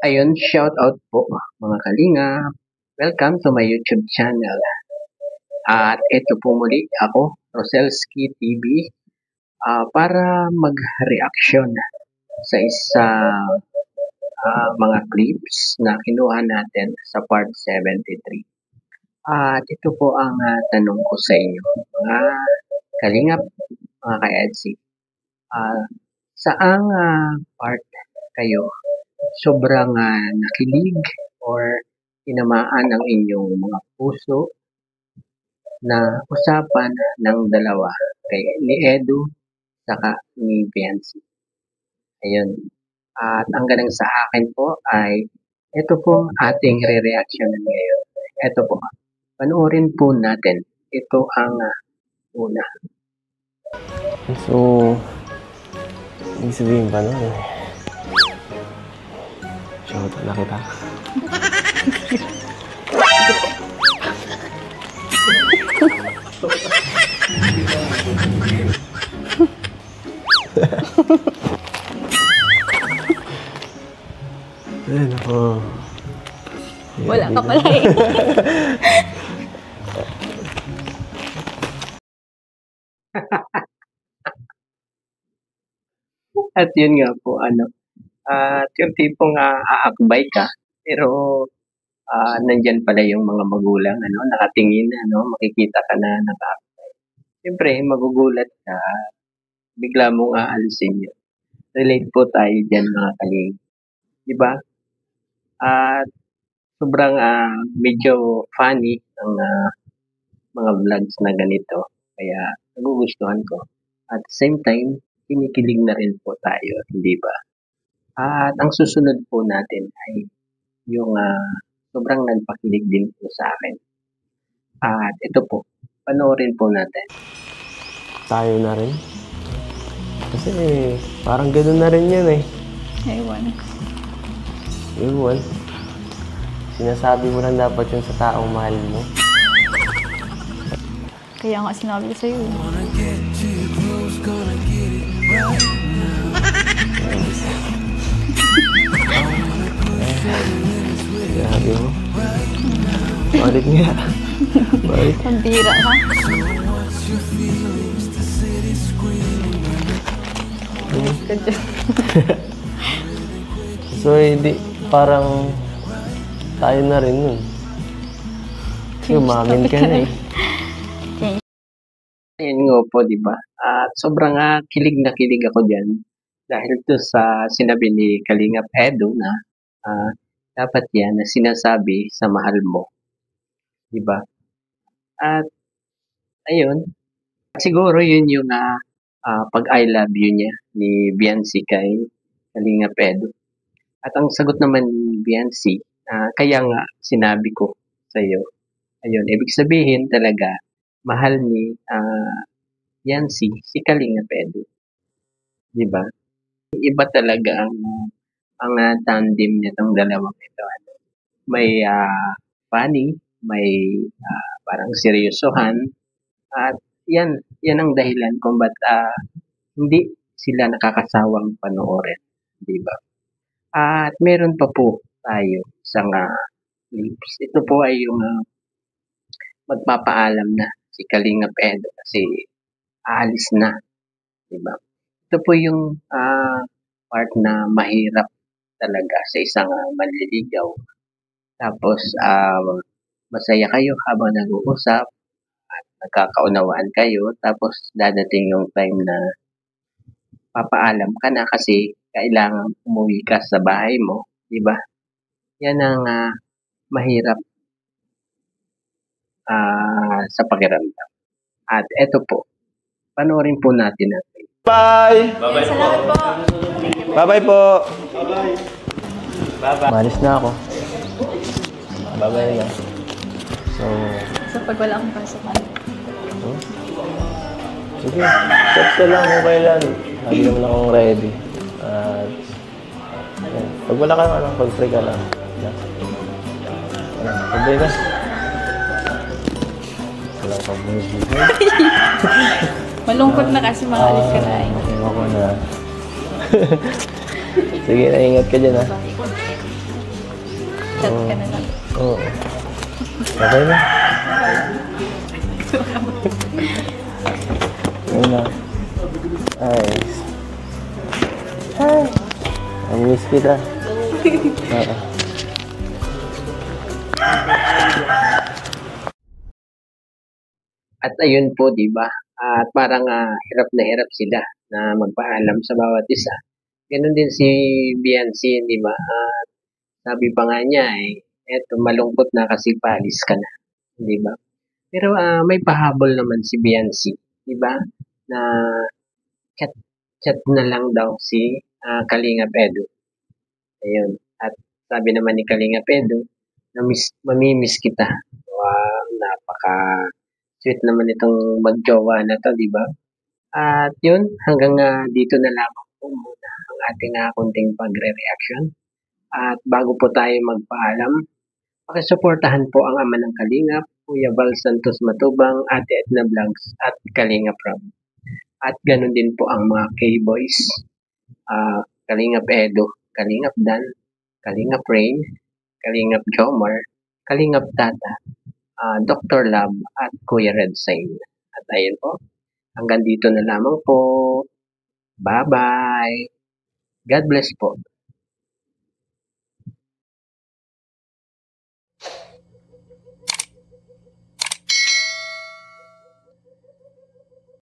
Ayun, shout out po mga kalinga. Welcome to my YouTube channel. At ito po muli ako, Roselski TV, para mag-reaction sa mga clips na kinuha natin sa part 73. At ito po ang tanong ko sa inyo, mga kalingap, mga ka-EDC. Saang part kayo sobrang nakilig or tinamaan ang inyong mga puso na usapan ng dalawa ni Edu saka ni Biancy? Ayun. At ang galing sa akin po ay ito po ating re-reaction ngayon. Ito po. Panoorin po natin. Ito ang una. So, ibig sabihin ba nun? Shout out na kita. Ayun ako. Wala ka pala eh. At yun nga po, yung tipong aakbay ka, pero nandyan pala yung mga magulang, nakatingin, makikita ka na nakaakbay. Siyempre, magugulat ka, bigla mong aalisin yun. Relate po tayo dyan mga kaling. Diba? At sobrang medyo funny ang mga vlogs na ganito. Kaya nagugustuhan ko. At the same time, kinikilig na rin po tayo, hindi ba? At ang susunod po natin ay yung sobrang nagpakilig din po sa akin. At ito po, panoorin po natin. Tayo na rin. Kasi parang gano'n na rin yan eh. Ewan. Ewan. Sinasabi mo lang dapat yun sa taong mahal mo. Kaya nga sinabi ko sa'yo. Sabi mo. Balik nga. Balik. Pambira ka. So, hindi, parang tayo na rin nun. Umamin ka na eh. Ayan nga po, di ba? At sobrang kilig na kilig ako dyan. Dahil to sa sinabi ni Kalingap Edu na dapat yan na sinasabi sa mahal mo. Di ba? At ayun, siguro yun yung pag I love you niya ni Biancy kay Kalingap Edu. At ang sagot naman ni Biancy, kaya nga sinabi ko sa iyo. Ayun, ibig sabihin talaga mahal ni Biancy si Kalingap Edu. Di ba? Iba talaga ang tandem nitong dalawang ito. May funny, may parang seryosohan, at yan ang dahilan kung ba't hindi sila nakakasawang panoorin, di ba? At meron pa po tayo sa clips. Ito po ay yung magpapaalam na si Kalingap Edu kasi aalis na, di ba? Ito po yung part na mahirap talaga sa isang manliligaw. Tapos, masaya kayo habang nag-uusap at nagkakaunawaan kayo. Tapos, dadating yung time na papaalam ka na kasi kailangan umuwi ka sa bahay mo. Diba? Yan ang mahirap sa pakiramdam. At eto po, panoorin po natin natin. Bye! Bye-bye. Salamat po. Bye-bye po! Bye-bye. Malis na ako. Bye-bye na. So, pag wala akong pasok. Sige, chat ka lang kung kailan. Lagi naman akong ready. At pag wala ka, pag free ka lang. Bye-bye na. Wala ka buhay. Malungkot na kasi maalis ka na eh. Ako na. Sige, naingat ka dyan ha. Chat ka na lang. Oo. Okay na. Ayun na. Ayos. Hi. Miss kita. Oo. At ayun po, di ba? At parang hirap na hirap sila na magpaalam sa bawat isa. Ganon din si Biancy, di ba? Sabi pa nga niya eto malungkot na kasi paalis ka na, di ba? Pero may pahabol naman si Biancy, di ba? Na chat chat na lang daw si Kalingap Edu. Ayun. At sabi naman ni Kalingap Edu, na mamimiss kita. Wow, napaka sweet naman itong magjowa na to, di ba? At yun, hanggang dito na lamang po muna ang ating kunting pagre-reaction. At bago po tayo magpaalam, pakisuportahan po ang ama ng Kalingap, Kuya Val Santos Matubang, Ate Edna Vlogs at Kalingap Rob. At ganun din po ang mga K-Boys, Kalingap Edo, Kalingap Dan, Kalingap Rain, Kalingap Jomar, Kalingap Tata, Dr. Lab at Kuya Red Sign. At ayun po, hanggang dito na lamang po. Bye-bye! God bless po.